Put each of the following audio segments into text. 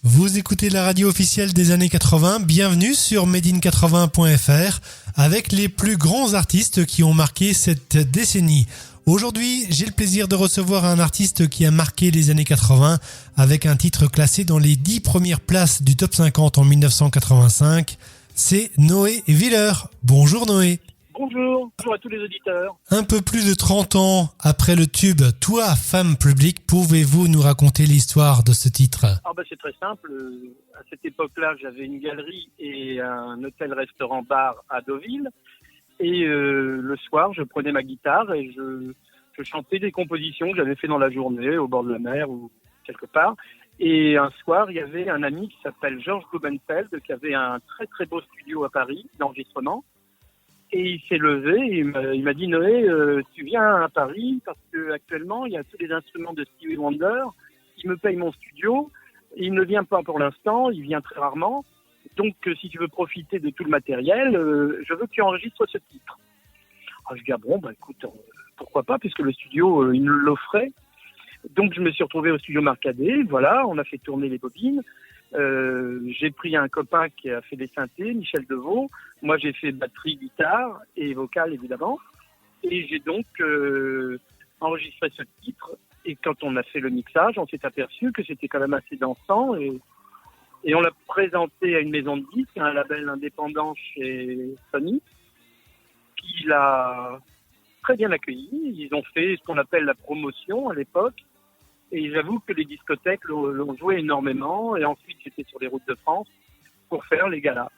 Vous écoutez la radio officielle des années 80, bienvenue sur madein80.fr avec les plus grands artistes qui ont marqué cette décennie. Aujourd'hui, j'ai le plaisir de recevoir un artiste qui a marqué les années 80 avec un titre classé dans les 10 premières places du top 50 en 1985. C'est Noé Wheeler. Bonjour Noé. Bonjour à tous les auditeurs. Un peu plus de 30 ans après le tube « Toi, femme publique », pouvez-vous nous raconter l'histoire de ce titre ? C'est très simple. À cette époque-là, j'avais une galerie et un hôtel-restaurant-bar à Deauville. Et le soir, je prenais ma guitare et je chantais des compositions que j'avais fait dans la journée, au bord de la mer ou quelque part. Et un soir, il y avait un ami qui s'appelle Georges Grubenfeld, qui avait un très très beau studio à Paris d'enregistrement. Et il s'est levé et il m'a dit « Noé, tu viens à Paris parce que actuellement il y a tous les instruments de Stevie Wonder qui me payent mon studio. Il ne vient pas pour l'instant, il vient très rarement. Donc si tu veux profiter de tout le matériel, je veux que tu enregistres ce titre. » Je dis « écoute, pourquoi pas puisque le studio il nous l'offrait. » Donc je me suis retrouvé au studio Marcadet, voilà, on a fait tourner les bobines. J'ai pris un copain qui a fait des synthés, Michel Deveau. Moi, j'ai fait batterie, guitare et vocal, évidemment. Et j'ai donc enregistré ce titre. Et quand on a fait le mixage, on s'est aperçu que c'était quand même assez dansant. Et on l'a présenté à une maison de disques, un label indépendant chez Sony, qui l'a très bien accueilli. Ils ont fait ce qu'on appelle la promotion à l'époque. Et j'avoue que les discothèques l'ont joué énormément. Et ensuite, j'étais sur les routes de France pour faire les galas.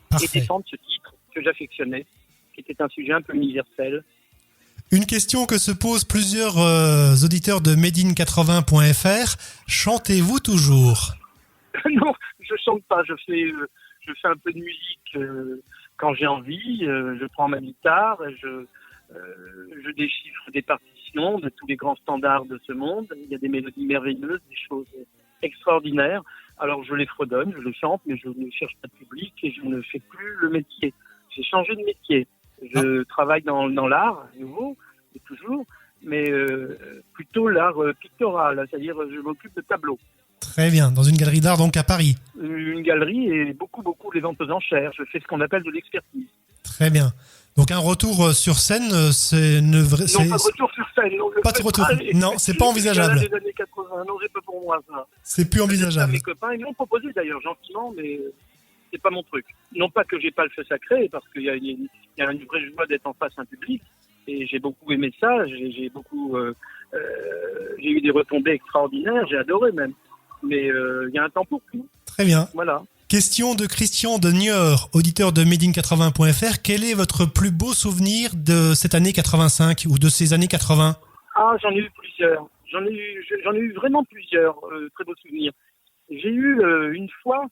Parfait. Et défendre ce titre que j'affectionnais, qui était un sujet un peu universel. Une question que se posent plusieurs auditeurs de madein80.fr. Chantez-vous toujours ? Non, je chante pas. Je fais un peu de musique quand j'ai envie. Je prends ma guitare et je déchiffre des partitions de tous les grands standards de ce monde. Il y a des mélodies merveilleuses, des choses extraordinaires. Alors je les fredonne, je les chante, mais je ne cherche pas de public et je ne fais plus le métier. J'ai changé de métier. Je travaille dans l'art, à nouveau, et toujours, mais plutôt l'art pictoral, c'est-à-dire je m'occupe de tableaux. Très bien, dans une galerie d'art donc à Paris. Une galerie et beaucoup les ventes aux enchères. Je fais ce qu'on appelle de l'expertise. Très bien. Donc un retour sur scène, c'est une vraie... Non, pas de retour sur scène. Non, pas de retour. Non, c'est pas envisageable. Les années 80, non, c'est pas pour moi ça. C'est plus envisageable. Mes copains, ils m'ont proposé d'ailleurs gentiment, mais c'est pas mon truc. Non pas que j'ai pas le feu sacré, parce qu'il y a une vraie joie d'être en face d'un public, et j'ai beaucoup aimé ça. J'ai eu des retombées extraordinaires, j'ai adoré même. Mais il y a un temps pour tout. Très bien. Voilà. Question de Christian de Niort, auditeur de madein80.fr. Quel est votre plus beau souvenir de cette année 85 ou de ces années 80 ? J'en ai eu plusieurs. J'en ai eu vraiment plusieurs très beaux souvenirs. J'ai eu une fois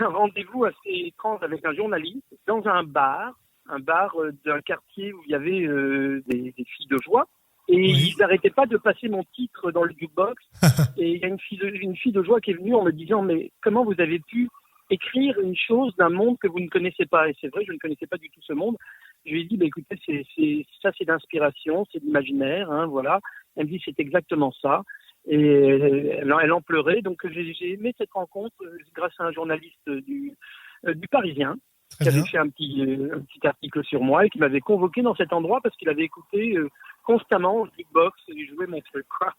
un rendez-vous assez étrange avec un journaliste dans un bar d'un quartier où il y avait des filles de joie. Et oui. Ils n'arrêtaient pas de passer mon titre dans le jukebox. Et il y a une fille de joie qui est venue en me disant « Mais comment vous avez pu écrire une chose d'un monde que vous ne connaissez pas ?» Et c'est vrai, je ne connaissais pas du tout ce monde. Je lui ai dit « Écoutez, c'est d'inspiration, c'est d'imaginaire, hein, voilà. » Elle me dit « C'est exactement ça. » Et elle en pleurait. Donc j'ai aimé cette rencontre grâce à un journaliste du Parisien qui avait fait un petit article sur moi et qui m'avait convoqué dans cet endroit parce qu'il avait écouté constamment le jukebox et jouer mon truc, quoi.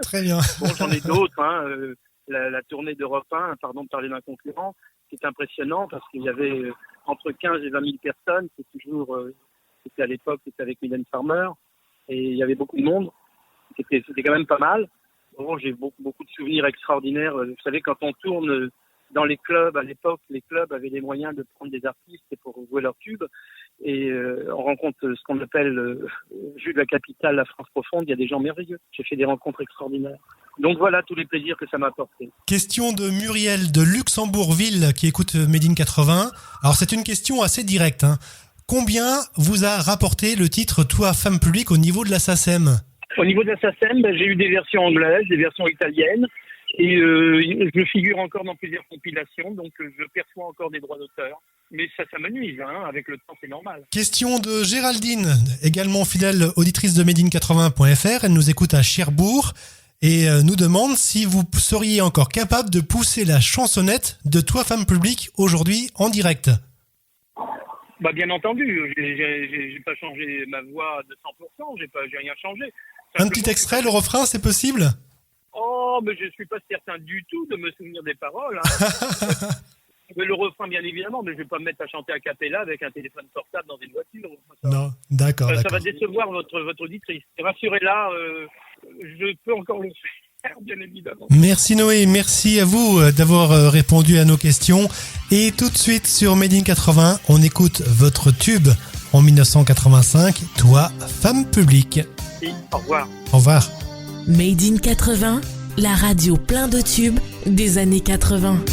Très bien. Bon, j'en ai d'autres, hein. La tournée d'Europe 1, pardon de parler d'un concurrent, c'est impressionnant parce qu'il y avait entre 15 et 20 000 personnes. C'était à l'époque, c'était avec Mylène Farmer et il y avait beaucoup de monde. C'était quand même pas mal. Bon, j'ai beaucoup de souvenirs extraordinaires. Vous savez, quand on tourne dans les clubs, à l'époque, les clubs avaient les moyens de prendre des artistes pour jouer leurs tubes. Et on rencontre ce qu'on appelle, vu de la capitale, la France profonde, il y a des gens merveilleux. J'ai fait des rencontres extraordinaires. Donc voilà tous les plaisirs que ça m'a apporté. Question de Muriel de Luxembourgville qui écoute madein80. Alors c'est une question assez directe. Hein. Combien vous a rapporté le titre « Toi, femme publique » au niveau de la SACEM ? Au niveau de la SACEM, j'ai eu des versions anglaises, des versions italiennes. Et je figure encore dans plusieurs compilations, donc je perçois encore des droits d'auteur. Mais ça m'amuse, hein, avec le temps, c'est normal. Question de Géraldine, également fidèle auditrice de madein80.fr. Elle nous écoute à Cherbourg. et nous demande si vous seriez encore capable de pousser la chansonnette de Toi Femme Publique aujourd'hui en direct. Bah bien entendu, j'ai pas changé ma voix de 100%, j'ai rien changé. Un petit extrait, le refrain, c'est possible ? Oh, mais je suis pas certain du tout de me souvenir des paroles. Hein. Mais le refrain, bien évidemment, mais je vais pas me mettre à chanter a cappella avec un téléphone portable dans une voiture. Non, d'accord. Ça va décevoir votre auditrice. Rassurez-la, je peux encore le faire, bien évidemment. Merci Noé, merci à vous d'avoir répondu à nos questions. Et tout de suite sur Made in 80, on écoute votre tube en 1985, Toi, Femme Publique. Et au revoir. Au revoir. Made in 80, la radio plein de tubes des années 80.